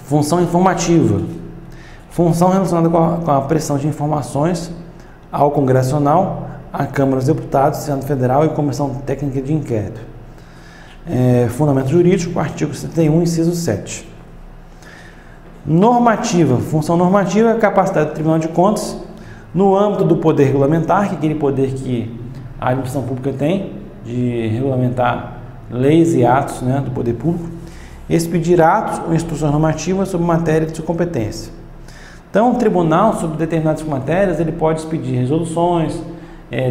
Função informativa. Função relacionada com a prestação de informações ao Congresso Nacional, à Câmara dos Deputados, Senado Federal e Comissão Técnica de Inquérito. Fundamento jurídico, artigo 71, inciso 7. Normativa. Função normativa é a capacidade do Tribunal de Contas, no âmbito do poder regulamentar, que é aquele poder que a administração pública tem, de regulamentar leis e atos, né, do poder público, expedir atos ou instruções normativas sobre matéria de sua competência. Então, o tribunal, sobre determinadas matérias, ele pode expedir resoluções,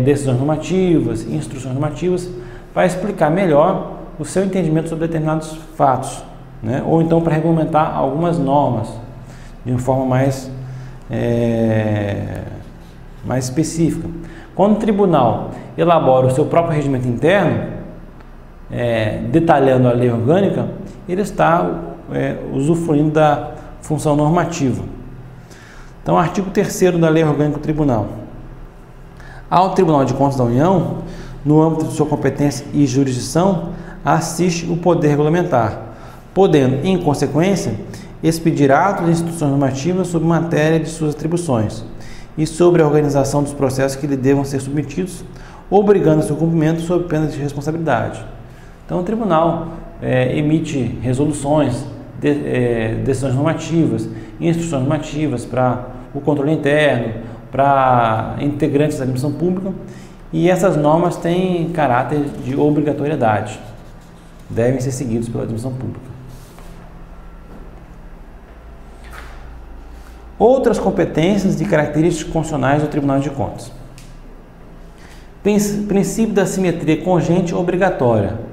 decisões normativas, instruções normativas, para explicar melhor o seu entendimento sobre determinados fatos, né? Ou então para regulamentar algumas normas de uma forma mais específica. Quando o tribunal elabora o seu próprio regimento interno, detalhando a lei orgânica, ele está usufruindo da função normativa. Então, artigo 3º da Lei Orgânica do Tribunal. Ao Tribunal de Contas da União, no âmbito de sua competência e jurisdição, assiste o poder regulamentar, podendo, em consequência, expedir atos e instruções normativas sobre matéria de suas atribuições e sobre a organização dos processos que lhe devam ser submetidos, obrigando seu cumprimento sob pena de responsabilidade. Então, o tribunal emite resoluções, decisões normativas, instruções normativas para o controle interno, para integrantes da administração pública, e essas normas têm caráter de obrigatoriedade, devem ser seguidos pela administração pública. Outras competências e características constitucionais do Tribunal de Contas. Princípio da simetria congente obrigatória.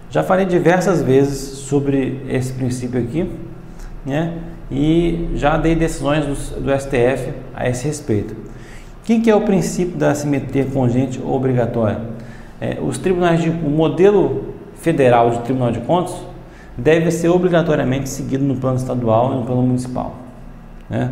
Já falei diversas vezes sobre esse princípio aqui, né? E já dei decisões do STF a esse respeito. O que é o princípio da simetria congente obrigatória? Os tribunais o modelo federal de Tribunal de Contas deve ser obrigatoriamente seguido no plano estadual e no plano municipal, né?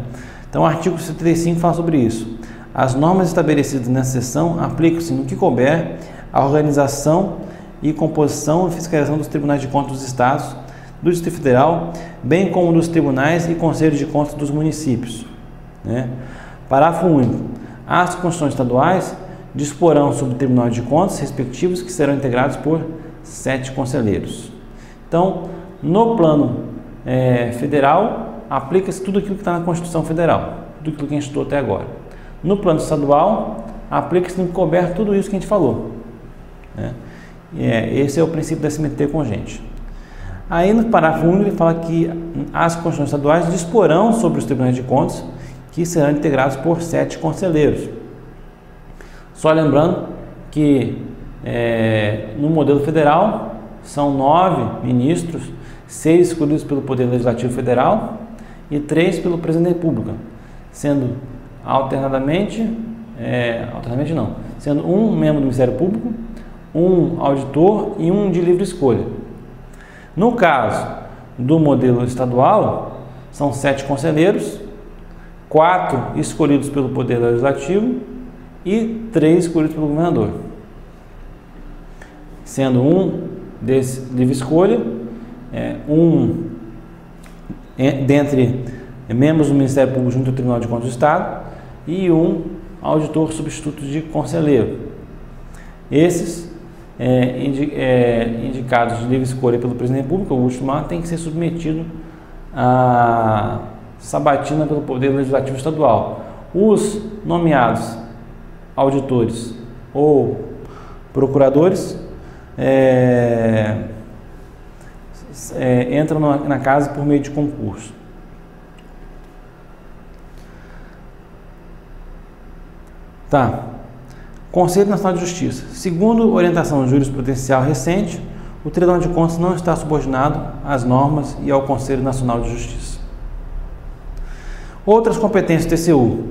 Então, o artigo 75 fala sobre isso. As normas estabelecidas nessa seção aplicam-se no que couber à organização e composição e fiscalização dos tribunais de contas dos estados, do Distrito Federal, bem como dos tribunais e conselhos de contas dos municípios, né? Parágrafo único. As constituições estaduais disporão sobre o Tribunal de Contas respectivos, que serão integrados por 7 conselheiros. Então, no plano federal, aplica-se tudo aquilo que está na Constituição Federal, tudo aquilo que a gente estudou até agora. No plano estadual, aplica-se no que couber tudo isso que a gente falou, né? Esse é o princípio da simetria congente. Aí no parágrafo único ele fala que as constituições estaduais disporão sobre os tribunais de contas, que serão integrados por 7 conselheiros. Só lembrando que no modelo federal são 9 ministros, 6 escolhidos pelo Poder Legislativo Federal e 3 pelo Presidente da República, sendo sendo um membro do Ministério Público, um auditor e um de livre escolha. No caso do modelo estadual, são 7 conselheiros, 4 escolhidos pelo Poder Legislativo e 3 escolhidos pelo governador, sendo um desse livre escolha, dentre membros do Ministério Público junto ao Tribunal de Contas do Estado e um auditor substituto de conselheiro. Esses indicados de livre escolha pelo Presidente da República, o último lá, tem que ser submetido a sabatina pelo Poder Legislativo Estadual. Os nomeados auditores ou procuradores entram na casa por meio de concurso. Tá. Conselho Nacional de Justiça. Segundo orientação jurisprudencial recente, o Tribunal de Contas não está subordinado às normas e ao Conselho Nacional de Justiça. Outras competências do TCU: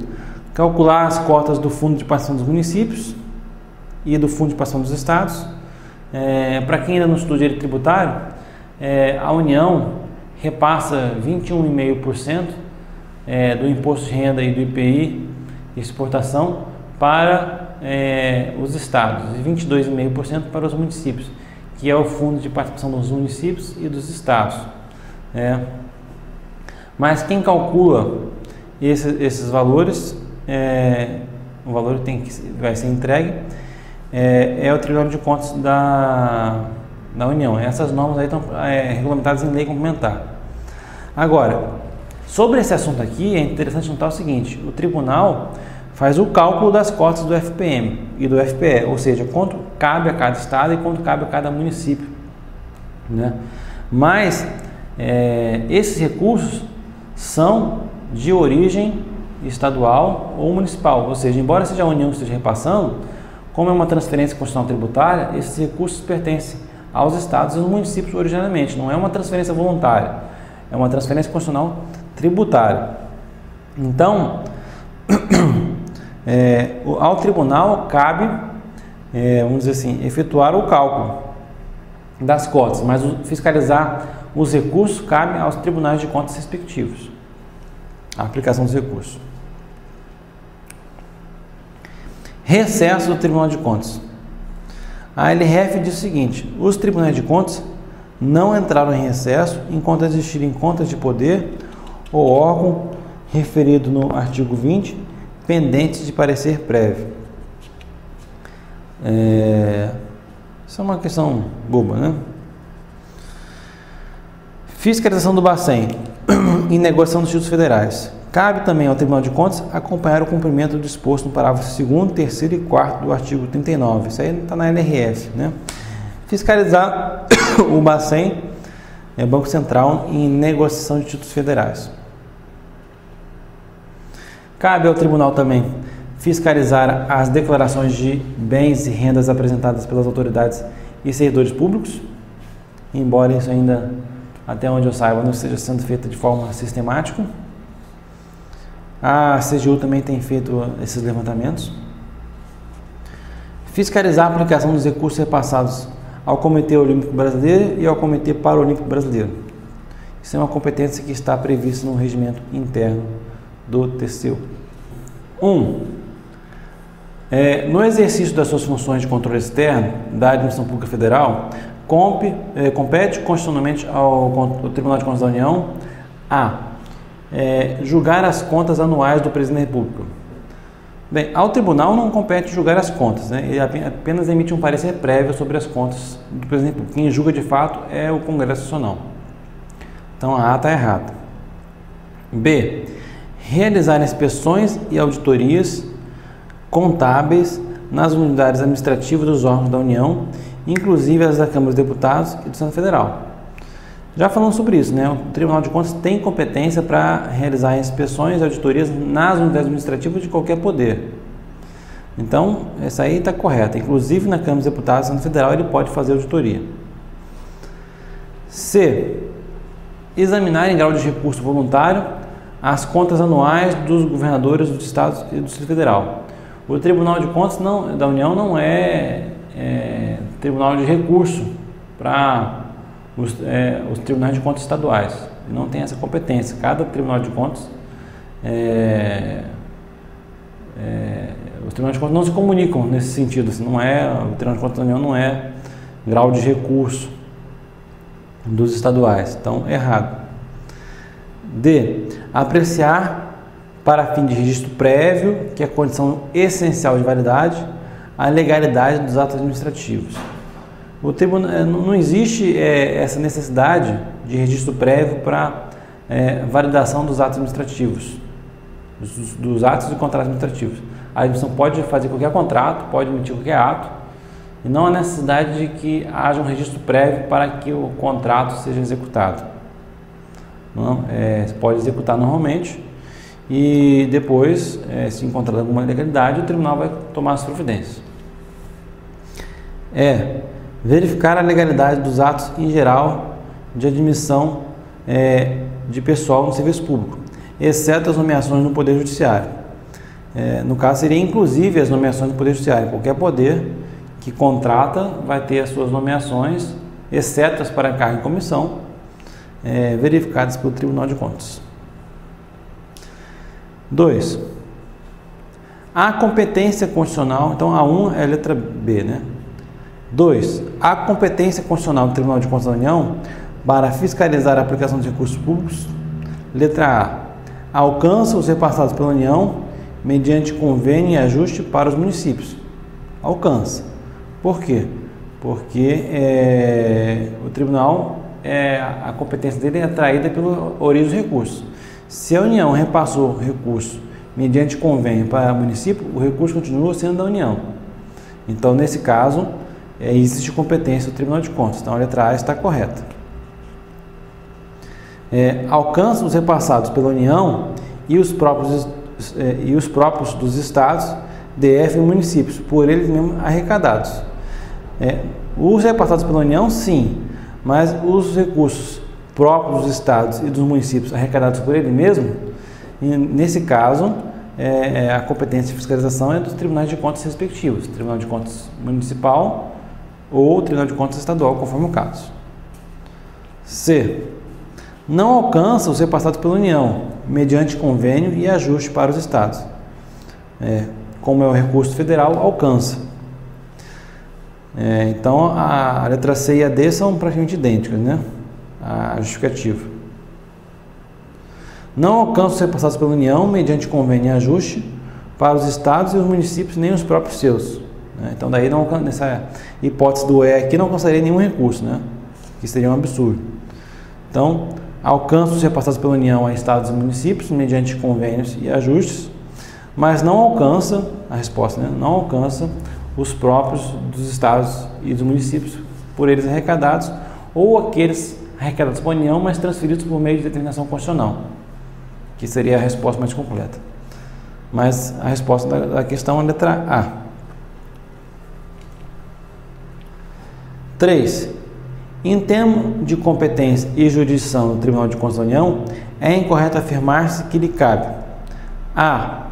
calcular as cotas do Fundo de Participação dos Municípios e do Fundo de Participação dos Estados. Para quem ainda não estuda direito tributário, a União repassa 21,5% do Imposto de Renda e do IPI de exportação para os estados e 22,5% para os municípios, que é o Fundo de Participação dos Municípios e dos Estados. Mas quem calcula esses valores, o valor que vai ser entregue, é o Tribunal de Contas da União. Essas normas aí estão regulamentadas em lei complementar. Agora, sobre esse assunto aqui, é interessante notar o seguinte: o tribunal faz o cálculo das cotas do FPM e do FPE, ou seja, quanto cabe a cada estado e quanto cabe a cada município, né? Mas esses recursos são de origem estadual ou municipal, ou seja, embora seja a União que esteja repassando, como é uma transferência constitucional tributária, esses recursos pertencem aos estados e aos municípios originalmente, não é uma transferência voluntária, é uma transferência constitucional tributária. Então, ao tribunal cabe, vamos dizer assim, efetuar o cálculo das cotas, mas fiscalizar os recursos cabe aos tribunais de contas respectivos, a aplicação dos recursos. Recesso do Tribunal de Contas. A LRF diz o seguinte: os tribunais de contas não entraram em recesso enquanto existirem contas de poder ou órgão referido no artigo 20 pendentes de parecer prévio. Isso é uma questão boba, né? Fiscalização do Bacen e negociação dos títulos federais. Cabe também ao Tribunal de Contas acompanhar o cumprimento do disposto no parágrafo 2º, 3º e 4º do artigo 39. Isso aí está na LRF, né? Fiscalizar o Bacen, Banco Central, em negociação de títulos federais. Cabe ao tribunal também fiscalizar as declarações de bens e rendas apresentadas pelas autoridades e servidores públicos, embora isso ainda, até onde eu saiba, não esteja sendo feito de forma sistemática. A CGU também tem feito esses levantamentos. Fiscalizar a aplicação dos recursos repassados ao Comitê Olímpico Brasileiro e ao Comitê Paralímpico Brasileiro. Isso é uma competência que está prevista no regimento interno do TCU. 1. No exercício das suas funções de controle externo da Administração Pública Federal, compete constitucionalmente ao Tribunal de Contas da União a julgar as contas anuais do Presidente da República. Bem, ao Tribunal não compete julgar as contas, né? Ele apenas emite um parecer prévio sobre as contas do Presidente da República. Quem julga de fato é o Congresso Nacional. Então a A está errada. B. Realizar inspeções e auditorias contábeis nas unidades administrativas dos órgãos da União, inclusive as da Câmara dos Deputados e do Senado Federal. Já falamos sobre isso, né? O Tribunal de Contas tem competência para realizar inspeções e auditorias nas unidades administrativas de qualquer poder. Então, essa aí está correta. Inclusive na Câmara dos Deputados e Senado Federal ele pode fazer auditoria. C. Examinar em grau de recurso voluntário as contas anuais dos governadores dos estados e do Distrito Federal. O Tribunal de Contas da União não é tribunal de recurso para os tribunais de contas estaduais. Ele não tem essa competência. Cada tribunal de contas, os tribunais de contas não se comunicam nesse sentido. Assim, o Tribunal de Contas da União não é grau de recurso dos estaduais. Então, errado. D. Apreciar, para fim de registro prévio, que é a condição essencial de validade, a legalidade dos atos administrativos. O tribunal, não existe essa necessidade de registro prévio para validação dos atos administrativos, dos atos e contratos administrativos. A administração pode fazer qualquer contrato, pode emitir qualquer ato, e não há necessidade de que haja um registro prévio para que o contrato seja executado. Não, você pode executar normalmente e depois, se encontrar alguma ilegalidade, o tribunal vai tomar as providências. Verificar a legalidade dos atos em geral de admissão de pessoal no serviço público, exceto as nomeações no Poder Judiciário. No caso, seria inclusive as nomeações do Poder Judiciário. Qualquer poder que contrata vai ter as suas nomeações, exceto as para cargo em comissão, verificadas pelo Tribunal de Contas. 2. A competência constitucional, então a 1 é a letra B, né? 2. A competência constitucional do Tribunal de Contas da União para fiscalizar a aplicação dos recursos públicos Letra A. Alcança os repassados pela União mediante convênio e ajuste para os municípios. Alcança. Por quê? Porque o tribunal, a competência dele é atraída pela origem dos recursos. Se a União repassou recurso mediante convênio para o município, o recurso continua sendo da União. Então, nesse caso, existe competência do Tribunal de Contas. Então, a letra A está correta. Alcança os repassados pela União e os próprios dos estados, DF e municípios, por eles mesmos arrecadados. Os repassados pela União, sim, mas os recursos próprios dos estados e dos municípios arrecadados por ele mesmo, nesse caso, a competência de fiscalização é dos tribunais de contas respectivos, Tribunal de Contas Municipal ou Tribunal de Contas Estadual, conforme o caso. C. Não alcança os repassados pela União, mediante convênio e ajuste para os estados. Como é o recurso federal, alcança. Então, a letra C e a D são praticamente idênticas, né? A justificativa. Não alcança os repassados pela União, mediante convênio e ajuste para os estados e os municípios, nem os próprios seus. Então, daí, nessa hipótese do E aqui, não alcançaria nenhum recurso, né? Que seria um absurdo. Então, alcança os repassados pela União a estados e municípios, mediante convênios e ajustes, mas não alcança, a resposta, né? Não alcança os próprios dos estados e dos municípios, por eles arrecadados, ou aqueles arrecadados pela União, mas transferidos por meio de determinação constitucional, que seria a resposta mais completa. Mas a resposta da questão é a letra A. 3. Em termos de competência e jurisdição do Tribunal de Contas da União, é incorreto afirmar-se que lhe cabe A.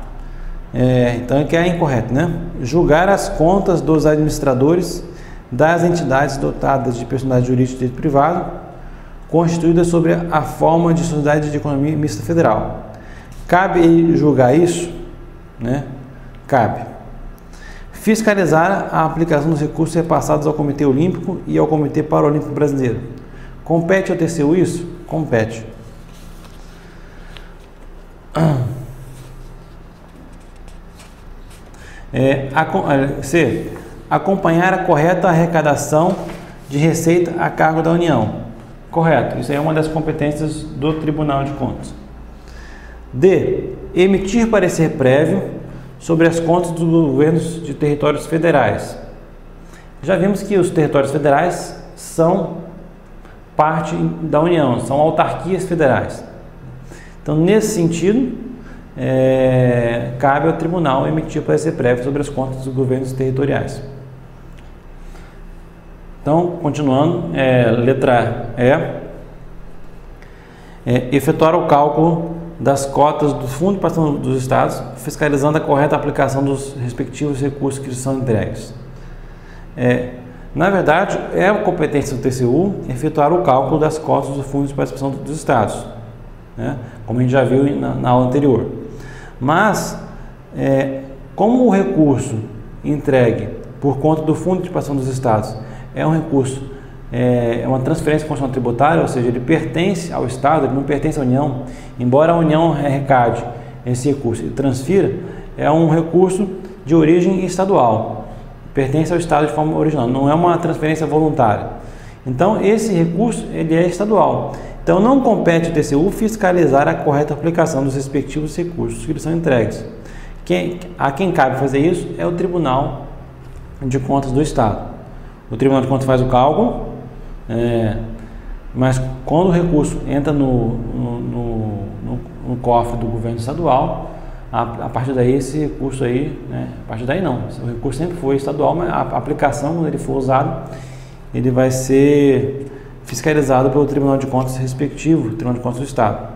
Então aqui é incorreto, né? Julgar as contas dos administradores das entidades dotadas de personalidade jurídica de direito privado, constituídas sobre a forma de sociedade de economia mista federal. Cabe julgar isso, né? Cabe. Fiscalizar a aplicação dos recursos repassados ao Comitê Olímpico e ao Comitê Paralímpico Brasileiro. Compete ao TCU isso? Compete. C. Acompanhar a correta arrecadação de receita a cargo da União. Correto. Isso é uma das competências do Tribunal de Contas. D. Emitir parecer prévio sobre as contas dos governos de territórios federais. Já vimos que os territórios federais são parte da União, são autarquias federais. Então, nesse sentido, cabe ao tribunal emitir parecer prévio sobre as contas dos governos territoriais. Então, continuando, letra E. Efetuar o cálculo das cotas do Fundo de Participação dos Estados, fiscalizando a correta aplicação dos respectivos recursos que são entregues. Na verdade, é a competência do TCU efetuar o cálculo das cotas do Fundo de Participação dos Estados, né? Como a gente já viu na aula anterior. Mas, como o recurso entregue por conta do Fundo de Participação dos Estados é um recurso, é uma transferência constitucional tributária, ou seja, ele pertence ao Estado, ele não pertence à União, embora a União arrecade esse recurso e transfira, é um recurso de origem estadual, pertence ao Estado de forma original, não é uma transferência voluntária. Então, esse recurso ele é estadual. Então, não compete ao TCU fiscalizar a correta aplicação dos respectivos recursos que lhes são entregues. A quem cabe fazer isso é o Tribunal de Contas do Estado. O Tribunal de Contas faz o cálculo, mas quando o recurso entra no cofre do governo estadual, a partir daí esse recurso aí, a partir daí não, o recurso sempre foi estadual, mas a aplicação, quando ele for usado, ele vai ser fiscalizado pelo Tribunal de Contas respectivo, Tribunal de Contas do Estado.